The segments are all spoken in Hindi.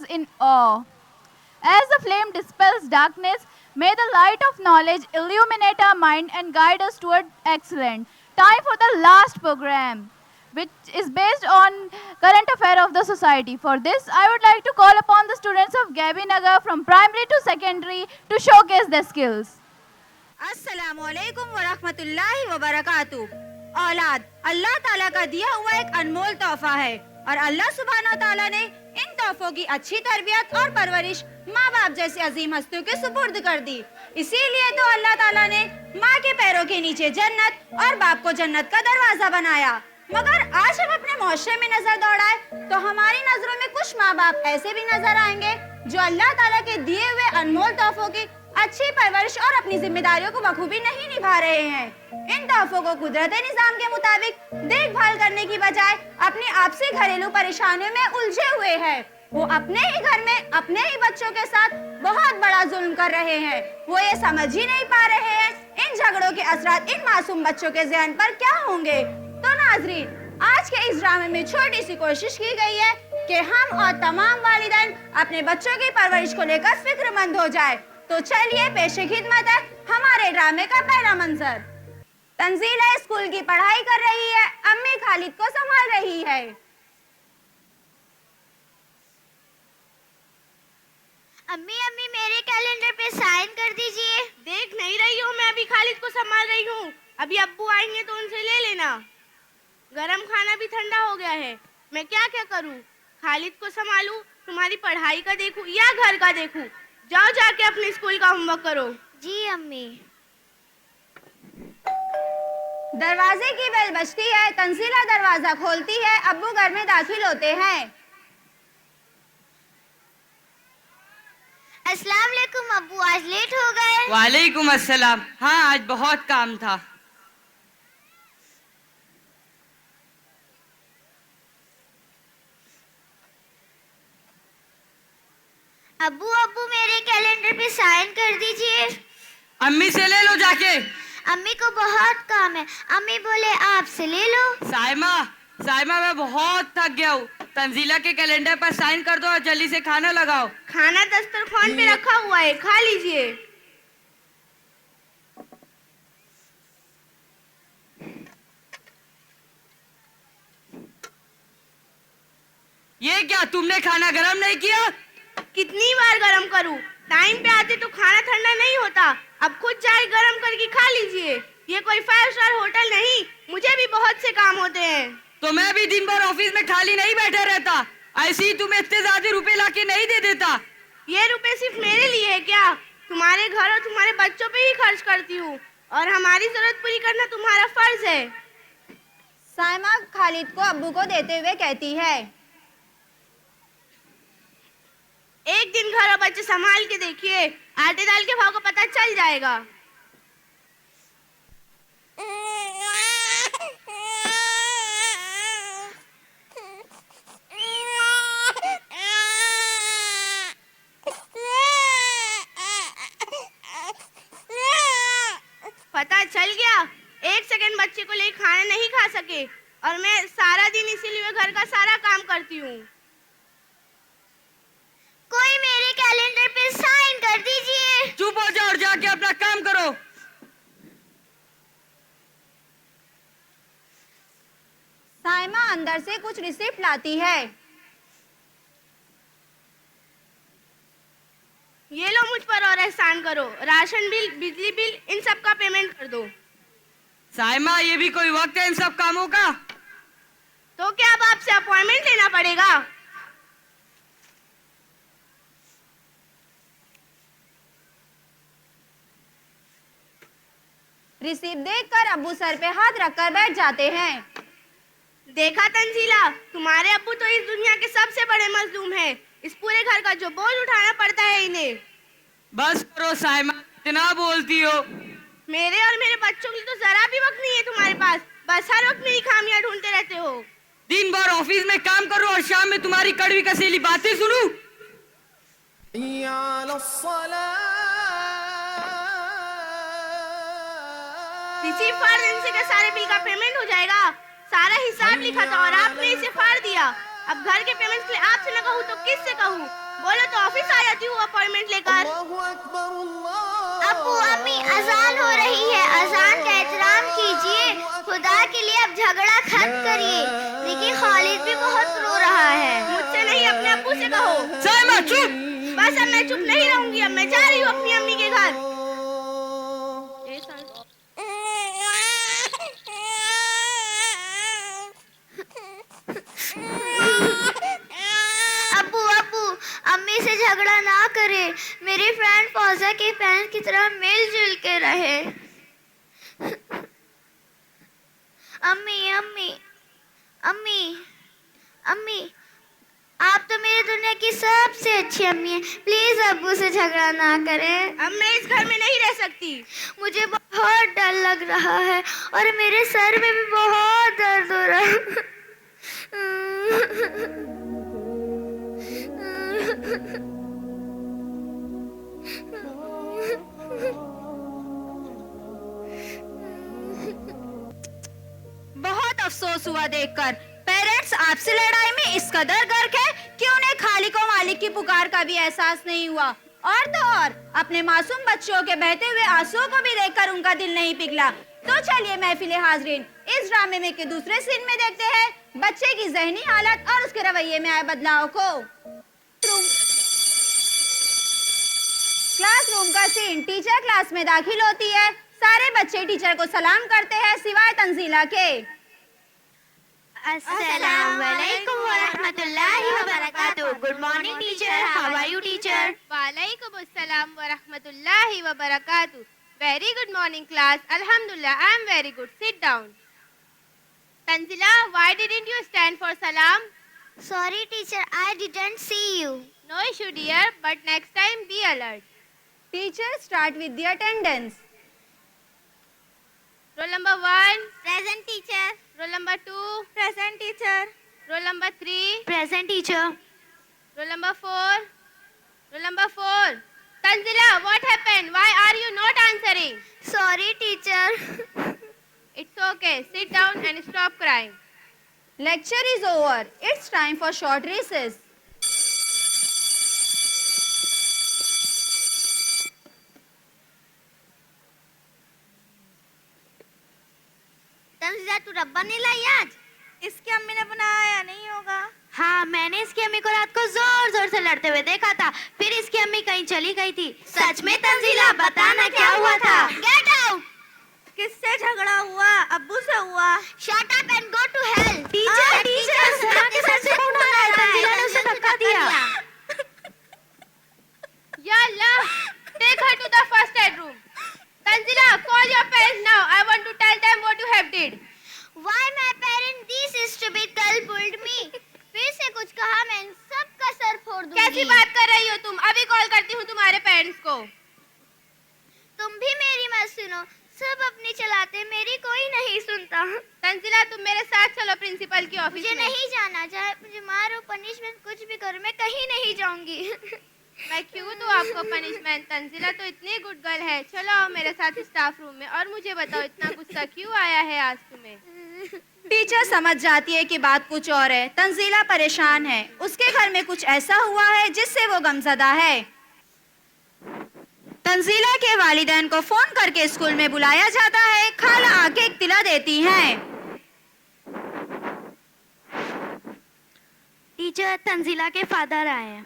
us in awe. As the flame dispels darkness, may the light of knowledge illuminate our mind and guide us toward excellence. Time for the last program, which is based on current affair of the society. For this, I would like to call upon the students of Gabi Nagar from primary to secondary to showcase their skills. अस्सलामुअलैकुम वरहमतुल्लाहि वबरकातुहू। औलाद अल्लाह ताला का दिया हुआ एक अनमोल तोहफा है और अल्लाह सुब्हानहू ताला ने इन तोहफों की अच्छी तरबियत और परवरिश माँ बाप जैसे अजीम हस्तियों के सुपुर्द कर दी। इसीलिए तो अल्लाह ताला ने माँ के पैरों के नीचे जन्नत और बाप को जन्नत का दरवाजा बनाया। मगर आज हम अपने मुआशरे में नजर दौड़ाए तो हमारी नजरों में कुछ माँ बाप ऐसे भी नजर आएंगे जो अल्लाह ताला के दिए हुए अनमोल तोहफों की अच्छी परवरिश और अपनी जिम्मेदारियों को बखूबी नहीं निभा रहे हैं। इन तोहफों को कुदरती निजाम के मुताबिक देखभाल करने की बजाय अपनी आपसी घरेलू परेशानियों में उलझे हुए हैं। वो अपने ही घर में अपने ही बच्चों के साथ बहुत बड़ा जुल्म कर रहे हैं। वो ये समझ ही नहीं पा रहे हैं इन झगड़ों के असरात इन मासूम बच्चों के ज़हन पर क्या होंगे। तो नाजरीन, आज के इस ड्रामे में छोटी सी कोशिश की गई है कि हम और तमाम वालिदैन अपने बच्चों की परवरिश को लेकर फिक्रमंद हो जाए। तो चलिए पेशे खिदमत है हमारे ड्रामे का पहला मंजर। तंजीला स्कूल की पढ़ाई कर रही है, अम्मी खालिद को संभाल रही है। अम्मी अम्मी मेरे कैलेंडर पे साइन कर दीजिए। देख नहीं रही हो, मैं अभी खालिद को संभाल रही हूँ। अभी अब्बू आएंगे तो उनसे ले लेना। गरम खाना भी ठंडा हो गया है, मैं क्या क्या करूँ? खालिद को संभालूं, तुम्हारी पढ़ाई का देखूं या घर का देखूं? जाओ जाके अपने स्कूल का होमवर्क करो। जी अम्मी। दरवाजे की बेल बजती है, तंजीला दरवाजा खोलती है, अब्बू घर में दाखिल होते हैं। अस्सलाम वालेकुम अब्बू, आज लेट हो गए। वालेकुम अस्सलाम। हाँ, आज बहुत काम था। अब्बू अब्बू मेरे कैलेंडर पे साइन कर दीजिए। अम्मी से ले लो जाके। अम्मी को बहुत काम है, अम्मी बोले आपसे ले लो। साइमा साइमा मैं बहुत थक गया हूँ। तंजीला के कैलेंडर पर साइन कर दो और जल्दी से खाना लगाओ। खाना दस्तरखान पे रखा हुआ है, खा लीजिए। ये क्या, तुमने खाना गरम नहीं किया? कितनी बार गरम करूं? टाइम पे आते तो खाना ठंडा नहीं होता। अब खुद चाय गरम करके खा लीजिए। ये कोई 5 स्टार होटल नहीं, मुझे भी बहुत से काम होते हैं। तो मैं भी दिन भर ऑफिस में खाली नहीं बैठा रहता। ऐसे ही तुम्हें इतने ज्यादा रुपए लाके नहीं दे देता। ये रुपए सिर्फ मेरे लिए है क्या? तुम्हारे घर और तुम्हारे बच्चों पे ही खर्च करती हूँ और हमारी जरूरत पूरी करना तुम्हारा फर्ज है। साइमा खालिद को अब्बू को देते हुए कहती है, एक दिन घर और बच्चे संभाल के देखिए, आटे दाल के भाव का पता चल जाएगा। पता चल गया? 1 सेकंड बच्चे को लेकर खाना नहीं खा सके और मैं सारा दिन इसीलिए घर का सारा काम करती हूँ। कोई मेरे कैलेंडर पे साइन कर दीजिए। चुप हो जाओ और जाके अपना काम करो। साइमा अंदर से कुछ रिसिप्ट लाती है। ये लो, मुझ पर और एहसान करो। राशन बिल, बिजली बिल, इन सब का पेमेंट कर दो। साइमा, ये भी कोई वक्त है इन सब कामों का? तो क्या अब आपसे अपॉइंटमेंट लेना पड़ेगा? रिसिप्ट देखकर अब्बू सर पे हाथ रखकर बैठ जाते हैं। देखा तंजीला, तुम्हारे अब्बू तो इस दुनिया के सबसे बड़े मजलूम हैं। इस पूरे घर का जो बोझ उठाना पड़ता है इन्हें। बस करो साइमा, इतना बोलती हो। मेरे और मेरे बच्चों के लिए तो जरा भी वक्त नहीं है तुम्हारे पास। बस हर वक्त मेरी खामियां ढूंढते रहते हो। दिन भर ऑफिस में काम करो और शाम में तुम्हारी कड़वी कसेली बातें सुनूं। रिसीव फाड़ देने से क्या सारे बिल का पेमेंट हो जाएगा? सारा हिसाब लिखा था और आपने इसे फाड़ दिया। अब घर के पेमेंट्स के लिए आपसे न कहूँ तो किससे कहूँ? बोलो तो ऑफिस आ जाती हूँ अपॉइंटमेंट लेकर। अब्बू अम्मी अजान हो रही है, अजान का एहतराम कीजिए। खुदा के लिए अब झगड़ा खत्म करिए। देखिए खालिद भी बहुत रो रहा है। मुझसे नहीं, अपने अब्बू से कहो। साइमा चुप। बस अब मैं चुप नहीं रहूंगी, अब मैं जा रही हूँ अपनी अम्मी के घर। अब्बू अब्बू अम्मी से झगड़ा ना करे। मेरी फ्रेंड फौजा के पेरेंट्स की तरह मिलजुल के रहे। अम्मी अम्मी अम्मी अम्मी आप तो मेरी दुनिया की सबसे अच्छी अम्मी है। प्लीज अब्बू से झगड़ा ना करें। अब मैं इस घर में नहीं रह सकती। मुझे बहुत डर लग रहा है और मेरे सर में भी बहुत दर्द हो रहा है। बहुत अफसोस हुआ देखकर। पेरेंट्स आपसे लड़ाई में इस कदर गर्क है कि उन्हें खालिक और मालिक की पुकार का भी एहसास नहीं हुआ। और तो और अपने मासूम बच्चों के बहते हुए आंसुओं को भी देखकर उनका दिल नहीं पिघला। तो चलिए महफिले हाजरीन, इस ड्रामे में के दूसरे सीन में देखते हैं बच्चे की जहनी हालत और उसके रवैये में आए बदलाव को। क्लासरूम का सीन। टीचर क्लास में दाखिल होती है। सारे बच्चे टीचर को सलाम करते हैं सिवाय तंजीला के। अस्सलामुअलैकुम वरहमतुल्लाहि वबरकातुहू। Good morning teacher, how are you teacher? वालेकुम अस्सलाम व रहमतुल्लाहि व बरकातुहू। Very good morning class. Alhamdulillah, I am very good. Sit down. Tanzila, why didn't you stand for salam? Sorry teacher, I didn't see you. No issue dear, but next time be alert. Teacher start with the attendance. Roll number 1. Present teacher. Roll number 2. Present teacher. Roll number 3. Present teacher. Roll number 4. Roll number 4. Tanzila, what happened? Why are you not answering? Sorry teacher. It's okay. Sit down and stop crying. Lecture is over. It's time for short recess. Tanzila तू रब्बा नहीं लाई आज? इसकी अम्मी ने बनाया नहीं होगा। हाँ, मैंने इसकी अम्मी को रात को जोर जोर से लड़ते हुए देखा था। फिर इसकी अम्मी कहीं चली गई थी। सच में तंजीला, बताना क्या हुआ था? Get out. किससे झगड़ा हुआ? अब्बू से हुआ। Shut up and go to hell. Teacher teacher Sana के सर से खून आ रहा है। तंजीला ने उसे धक्का दिया। Ya Allah, take her to the first aid room. Tanzila, call your parents now. I want to tell them what you have did. Why my parent this stupid girl pulled me? फिर से कुछ कहा, मैं इन सबका सर फोड़ दूंगी। कैसी बात कर रही हो तुम? अभी कॉल करती हूँ तुम्हारे पेरेंट्स को। तुम भी मेरी मत सुनो, सब अपनी चलाते, मेरी कोई नहीं सुनता। तंजिला, तुम मेरे साथ चलो प्रिंसिपल की ऑफिस मुझे में। नहीं जाना, चाहे मुझे मारो, पनिशमेंट कुछ भी करो, मैं कहीं नहीं जाऊंगी। मैं क्यों दूँ आपको पनिशमेंट? तंजिला तो इतनी गुड गर्ल है। चलो आओ मेरे साथ स्टाफ रूम में और मुझे बताओ इतना गुस्सा क्यों आया है आज तुम्हें? टीचर समझ जाती है कि बात कुछ और है। तंजीला परेशान है। उसके घर में कुछ ऐसा हुआ है जिससे वो गमज़दा है। तंजीला के वालिदैन को फोन करके स्कूल में बुलाया जाता है। खाला आके इत्तिला देती हैं। टीचर, तंजीला के फादर आए हैं।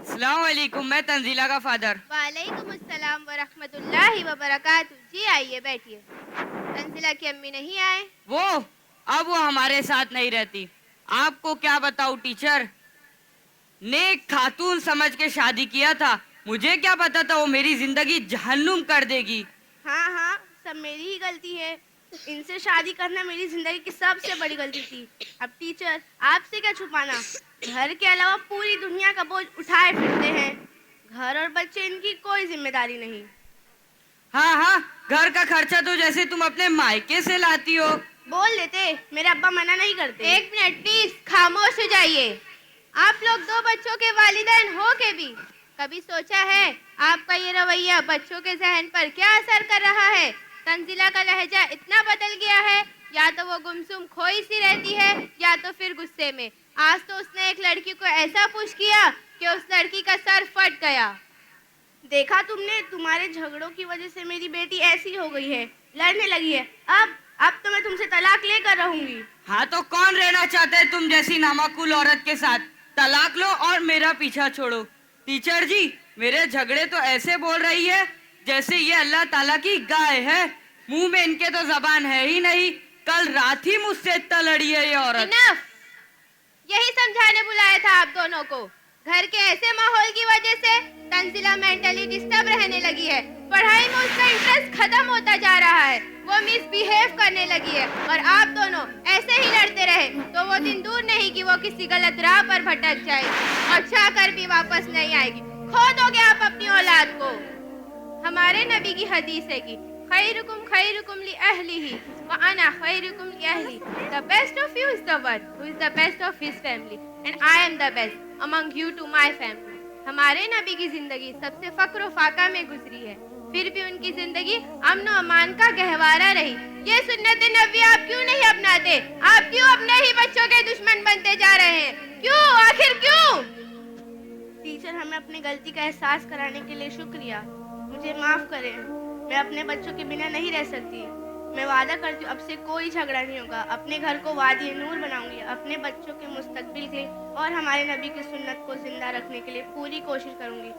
अस्सलाम वालेकुम, मैं तंजीला का फादर। वालेकुम अस्सलाम व रहमतुल्लाहि व बरकातुहू। जी आइए बैठिए। तंजिला की अम्मी नहीं आए? अब वो हमारे साथ नहीं रहती। आपको क्या बताऊं टीचर, नेक खातून समझ के शादी किया था। मुझे क्या पता था वो मेरी जिंदगी जहन्नुम कर देगी। हाँ हाँ, सब मेरी ही गलती है। इनसे शादी करना मेरी जिंदगी की सबसे बड़ी गलती थी। अब टीचर, आपसे क्या छुपाना, घर के अलावा पूरी दुनिया का बोझ उठाए फिरते हैं। घर और बच्चे, इनकी कोई जिम्मेदारी नहीं। हाँ हाँ, घर का खर्चा तो जैसे तुम अपने मायके से लाती हो। बोल देते, मेरे अब्बा मना नहीं करते। एक मिनट प्लीज, खामोश हो जाइए। आप लोग दो बच्चों के वालिदैन हो के भी कभी सोचा है आपका ये रवैया बच्चों के जहन पर क्या असर कर रहा है? तंजिला का लहजा इतना बदल गया है या तो वो गुमसुम खोई सी रहती है या तो फिर गुस्से में। आज तो उसने एक लड़की को ऐसा पुश किया कि उस लड़की का सर फट गया। देखा तुमने, तुम्हारे झगड़ों की वजह से मेरी बेटी ऐसी हो गई है, लड़ने लगी है। अब तो मैं तुमसे तलाक लेकर रहूंगी। हाँ तो कौन रहना चाहता है तुम जैसी नामाकुल औरत के साथ? तलाक लो और मेरा पीछा छोड़ो। टीचर जी, मेरे झगड़े तो ऐसे बोल रही है जैसे ये अल्लाह ताला की गाय है। मुंह में इनके तो जबान है ही नहीं। कल रात ही मुझसे इतना लड़ी है ये औरत। इनफ! यही समझाने बुलाया था आप दोनों को। घर के ऐसे माहौल की वजह से तंजीला मेंटली डिस्टर्ब रहने लगी है। पढ़ाई में उसका इंटरेस्ट खत्म होता जा रहा है। वो मिसबिहेव करने लगी है और आप दोनों ऐसे ही लड़ते रहे तो वो दिन दूर नहीं कि वो किसी गलत राह पर भटक जाएगी और चाहकर भी वापस नहीं आएगी। खो दोगे आप अपनी औलाद को। हमारे नबी की हदीस है कि खैरुकुम ली अहलिही व अना खैरुकुम ली Ahli. The best of you is the one who is the best of his family and I am the best among you to my family। हमारे नबी की जिंदगी सबसे फक्र फाका में गुजरी है, फिर भी उनकी जिंदगी अमन और अमान का गहवारा रही। ये सुन्नत नबी आप क्यों नहीं अपनाते? आप क्यों अपने ही बच्चों के दुश्मन बनते जा रहे हैं? क्यों, आखिर क्यों? टीचर, हमें अपनी गलती का एहसास कराने के लिए शुक्रिया। मुझे माफ करें, मैं अपने बच्चों के बिना नहीं रह सकती। मैं वादा करती हूँ अब से कोई झगड़ा नहीं होगा। अपने घर को वादी नूर बनाऊंगी। अपने बच्चों के मुस्तकबिल के लिए और हमारे नबी की सुन्नत को जिंदा रखने के लिए पूरी कोशिश करूंगी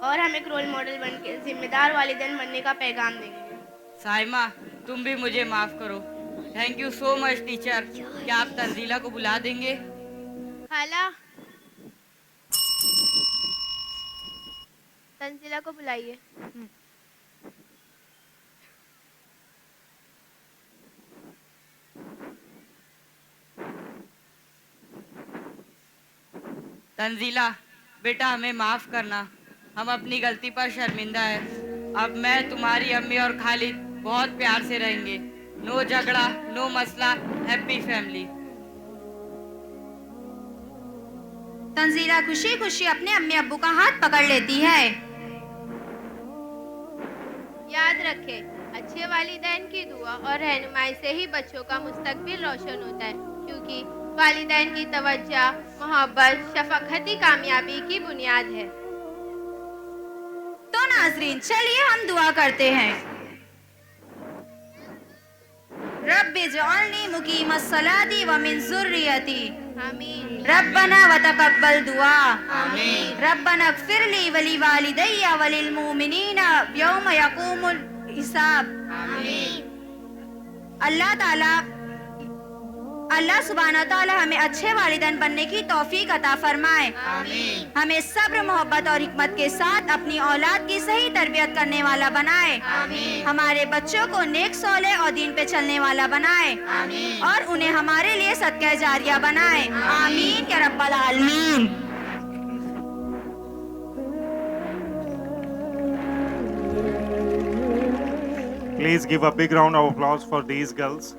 और हम एक रोल मॉडल बन के जिम्मेदार वालिदैन बनने का पैगाम देंगे। साइमा, तुम भी मुझे माफ करो। Thank you so much teacher. क्या आप तंजीला को बुला देंगे? हाला, तंजीला को बुलाइए। तंजीला बेटा, हमें माफ करना। हम अपनी गलती पर शर्मिंदा है। अब मैं, तुम्हारी अम्मी और खालिद बहुत प्यार से रहेंगे। नो झगड़ा, नो मसला, हैप्पी फैमिली। तंजीला खुशी खुशी अपने अम्मी अब्बू का हाथ पकड़ लेती है। याद रखें, अच्छे वालिदैन की दुआ और रहनुमाई से ही बच्चों का मुस्तकबिल रोशन होता है, क्योंकि वालिदैन की तवज्जो, मोहब्बत, शफकत ही कामयाबी की बुनियाद है। तो नाजरीन, चलिए हम दुआ करते हैं। रब्बि जअलनी मुकीमस्सलाती व मिन ज़ुर्रियती आमीन। रब्बना व तक़ब्बल दुआ। आमीन। रब्बना इग़फ़िरली व लिवालिदैया व लिलमुमिनीना यौम यक़ूमुल हिसाब। आमीन। अल्लाह सुब्हानहू व तआला हमें अच्छे वालिदैन बनने की तौफीक अता फरमाए। आमीन। हमें सब्र, मोहब्बत और हिकमत के साथ अपनी औलाद की सही तरबियत करने वाला बनाए। आमीन। हमारे बच्चों को नेक सौले और दीन पे चलने वाला बनाए। आमीन। और उन्हें हमारे लिए सदका जारिया बनाए। आमीन या रब्बल आलमीन। Please give a big round of applause for these girls.